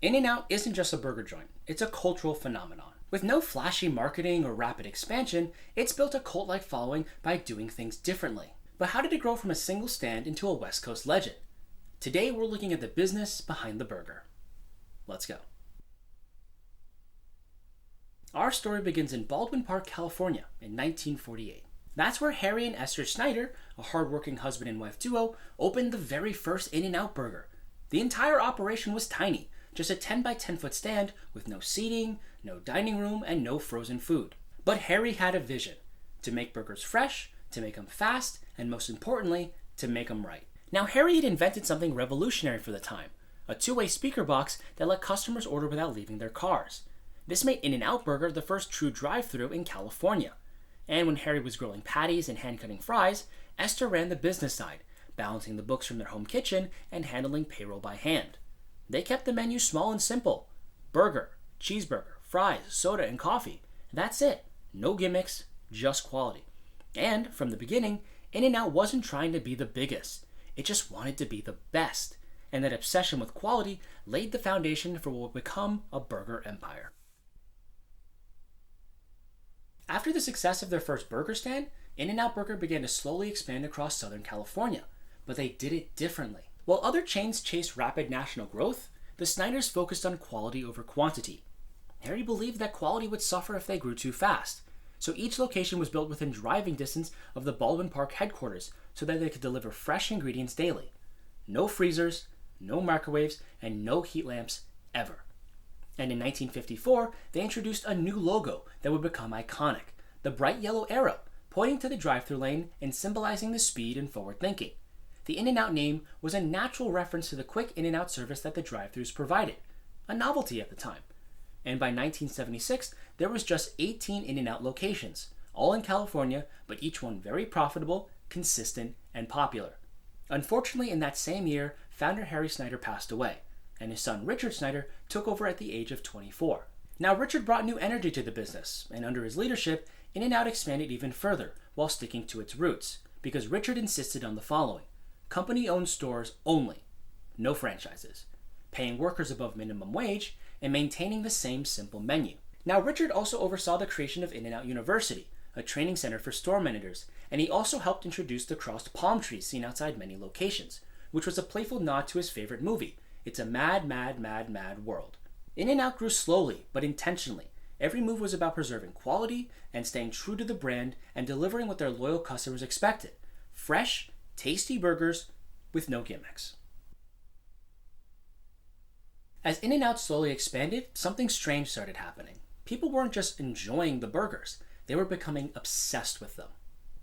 In-N-Out isn't just a burger joint, it's a cultural phenomenon. With no flashy marketing or rapid expansion, it's built a cult-like following by doing things differently. But how did it grow from a single stand into a West Coast legend? Today we're looking at the business behind the burger. Let's go. Our story begins in Baldwin Park, California in 1948. That's where Harry and Esther Snyder, a hardworking husband and wife duo, opened the very first In-N-Out burger. The entire operation was tiny, just a 10 by 10 foot stand with no seating, no dining room, and no frozen food. But Harry had a vision: to make burgers fresh, to make them fast, and most importantly, to make them right. Now, Harry had invented something revolutionary for the time: a two-way speaker box that let customers order without leaving their cars. This made In-N-Out Burger the first true drive-thru in California. And when Harry was grilling patties and hand-cutting fries, Esther ran the business side, balancing the books from their home kitchen and handling payroll by hand. They kept the menu small and simple: burger, cheeseburger, fries, soda, and coffee. That's it. No gimmicks, just quality. And from the beginning, In-N-Out wasn't trying to be the biggest. It just wanted to be the best. And that obsession with quality laid the foundation for what would become a burger empire. After the success of their first burger stand, In-N-Out Burger began to slowly expand across Southern California, but they did it differently. While other chains chased rapid national growth, the Snyders focused on quality over quantity. Harry believed that quality would suffer if they grew too fast, so each location was built within driving distance of the Baldwin Park headquarters so that they could deliver fresh ingredients daily. No freezers, no microwaves, and no heat lamps ever. And in 1954, they introduced a new logo that would become iconic: the bright yellow arrow, pointing to the drive-thru lane and symbolizing the speed and forward thinking. The In-N-Out name was a natural reference to the quick In-N-Out service that the drive-thrus provided, a novelty at the time. And by 1976, there was just 18 In-N-Out locations, all in California, but each one very profitable, consistent, and popular. Unfortunately, in that same year, founder Harry Snyder passed away, and his son Richard Snyder took over at the age of 24. Now, Richard brought new energy to the business, and under his leadership, In-N-Out expanded even further while sticking to its roots, because Richard insisted on the following: company-owned stores only, no franchises, paying workers above minimum wage, and maintaining the same simple menu. Now, Richard also oversaw the creation of In-N-Out University, a training center for store managers, and he also helped introduce the crossed palm trees seen outside many locations, which was a playful nod to his favorite movie, It's a Mad, Mad, Mad, Mad World. In-N-Out grew slowly, but intentionally. Every move was about preserving quality and staying true to the brand and delivering what their loyal customers expected: fresh, tasty burgers with no gimmicks. As In-N-Out slowly expanded, something strange started happening. People weren't just enjoying the burgers, they were becoming obsessed with them.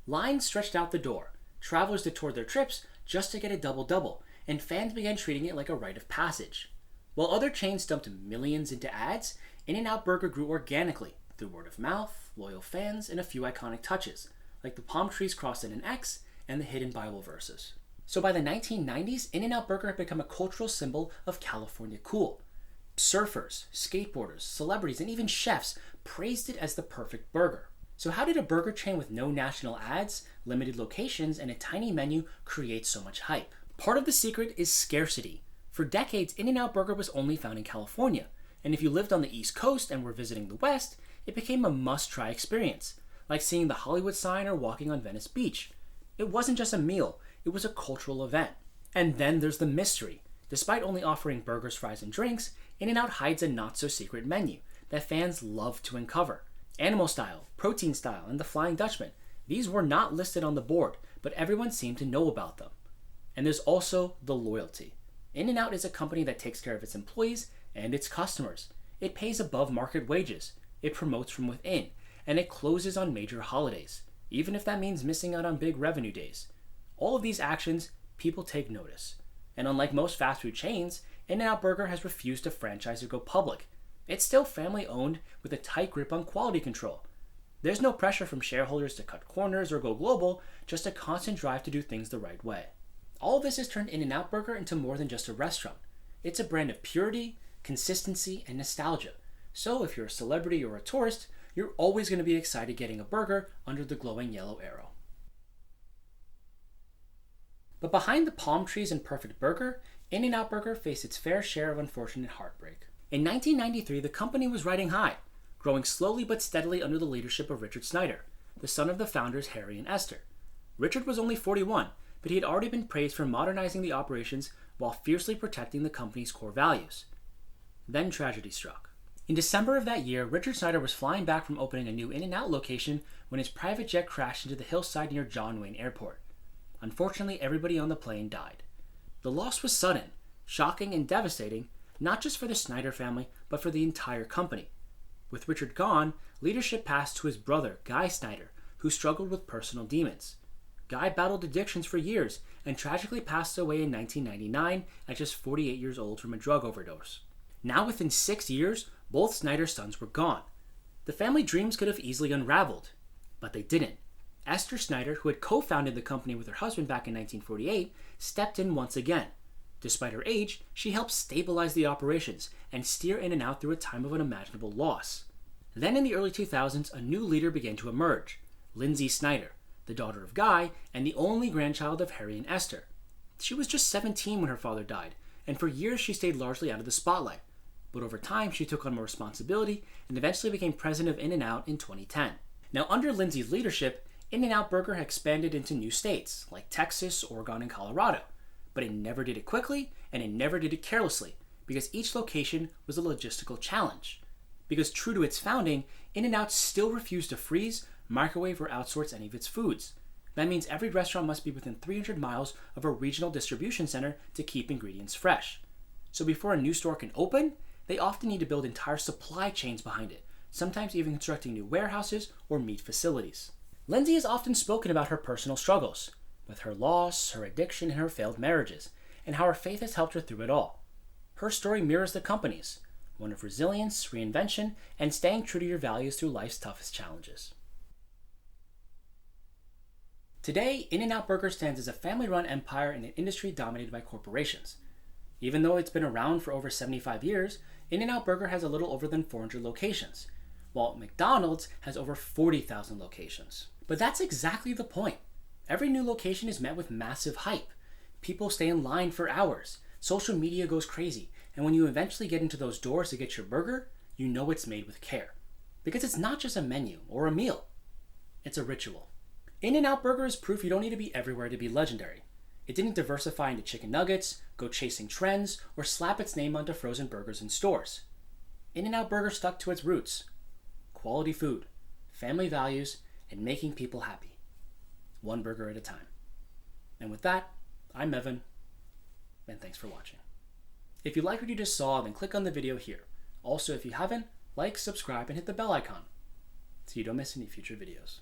Lines stretched out the door. Travelers detoured their trips just to get a double-double, and fans began treating it like a rite of passage. While other chains dumped millions into ads, In-N-Out Burger grew organically through word of mouth, loyal fans, and a few iconic touches, like the palm trees crossed in an X and the hidden Bible verses. So by the 1990s, In-N-Out Burger had become a cultural symbol of California cool. Surfers, skateboarders, celebrities, and even chefs praised it as the perfect burger. So how did a burger chain with no national ads, limited locations, and a tiny menu create so much hype? Part of the secret is scarcity. For decades, In-N-Out Burger was only found in California, and if you lived on the East Coast and were visiting the West, it became a must-try experience, like seeing the Hollywood sign or walking on Venice Beach. It wasn't just a meal, it was a cultural event. And then there's the mystery. Despite only offering burgers, fries, and drinks, In-N-Out hides a not-so-secret menu that fans love to uncover. Animal style, protein style, and the Flying Dutchman. These were not listed on the board, but everyone seemed to know about them. And there's also the loyalty. In-N-Out is a company that takes care of its employees and its customers. It pays above market wages, it promotes from within, and it closes on major holidays, even if that means missing out on big revenue days. All of these actions, people take notice. And unlike most fast food chains, In-N-Out Burger has refused to franchise or go public. It's still family owned with a tight grip on quality control. There's no pressure from shareholders to cut corners or go global, just a constant drive to do things the right way. All of this has turned In-N-Out Burger into more than just a restaurant. It's a brand of purity, consistency, and nostalgia. So if you're a celebrity or a tourist, you're always going to be excited getting a burger under the glowing yellow arrow. But behind the palm trees and perfect burger, In-N-Out Burger faced its fair share of unfortunate heartbreak. In 1993, the company was riding high, growing slowly but steadily under the leadership of Richard Snyder, the son of the founders Harry and Esther. Richard was only 41, but he had already been praised for modernizing the operations while fiercely protecting the company's core values. Then tragedy struck. In December of that year, Richard Snyder was flying back from opening a new In-N-Out location when his private jet crashed into the hillside near John Wayne Airport. Unfortunately, everybody on the plane died. The loss was sudden, shocking, and devastating, not just for the Snyder family, but for the entire company. With Richard gone, leadership passed to his brother, Guy Snyder, who struggled with personal demons. Guy battled addictions for years and tragically passed away in 1999 at just 48 years old from a drug overdose. Now within 6 years, both Snyder sons were gone. The family dreams could have easily unraveled, but they didn't. Esther Snyder, who had co-founded the company with her husband back in 1948, stepped in once again. Despite her age, she helped stabilize the operations and steer In-N-Out through a time of unimaginable loss. Then in the early 2000s, a new leader began to emerge, Lindsay Snyder, the daughter of Guy and the only grandchild of Harry and Esther. She was just 17 when her father died, and for years she stayed largely out of the spotlight. But over time, she took on more responsibility and eventually became president of In-N-Out in 2010. Now, under Lindsay's leadership, In-N-Out Burger had expanded into new states, like Texas, Oregon, and Colorado. But it never did it quickly, and it never did it carelessly, because each location was a logistical challenge. Because true to its founding, In-N-Out still refused to freeze, microwave, or outsource any of its foods. That means every restaurant must be within 300 miles of a regional distribution center to keep ingredients fresh. So before a new store can open, they often need to build entire supply chains behind it, sometimes even constructing new warehouses or meat facilities. Lindsay has often spoken about her personal struggles, with her loss, her addiction, and her failed marriages, and how her faith has helped her through it all. Her story mirrors the company's, one of resilience, reinvention, and staying true to your values through life's toughest challenges. Today, In-N-Out Burger stands as a family-run empire in an industry dominated by corporations. Even though it's been around for over 75 years, In-N-Out Burger has a little over than 400 locations, while McDonald's has over 40,000 locations. But that's exactly the point. Every new location is met with massive hype. People stay in line for hours. Social media goes crazy. And when you eventually get into those doors to get your burger, you know it's made with care. Because it's not just a menu or a meal. It's a ritual. In-N-Out Burger is proof you don't need to be everywhere to be legendary. It didn't diversify into chicken nuggets, go chasing trends, or slap its name onto frozen burgers in stores. In-N-Out Burger stuck to its roots. Quality food, family values, and making people happy. One burger at a time. And with that, I'm Evan, and thanks for watching. If you liked what you just saw, then click on the video here. Also, if you haven't, like, subscribe, and hit the bell icon so you don't miss any future videos.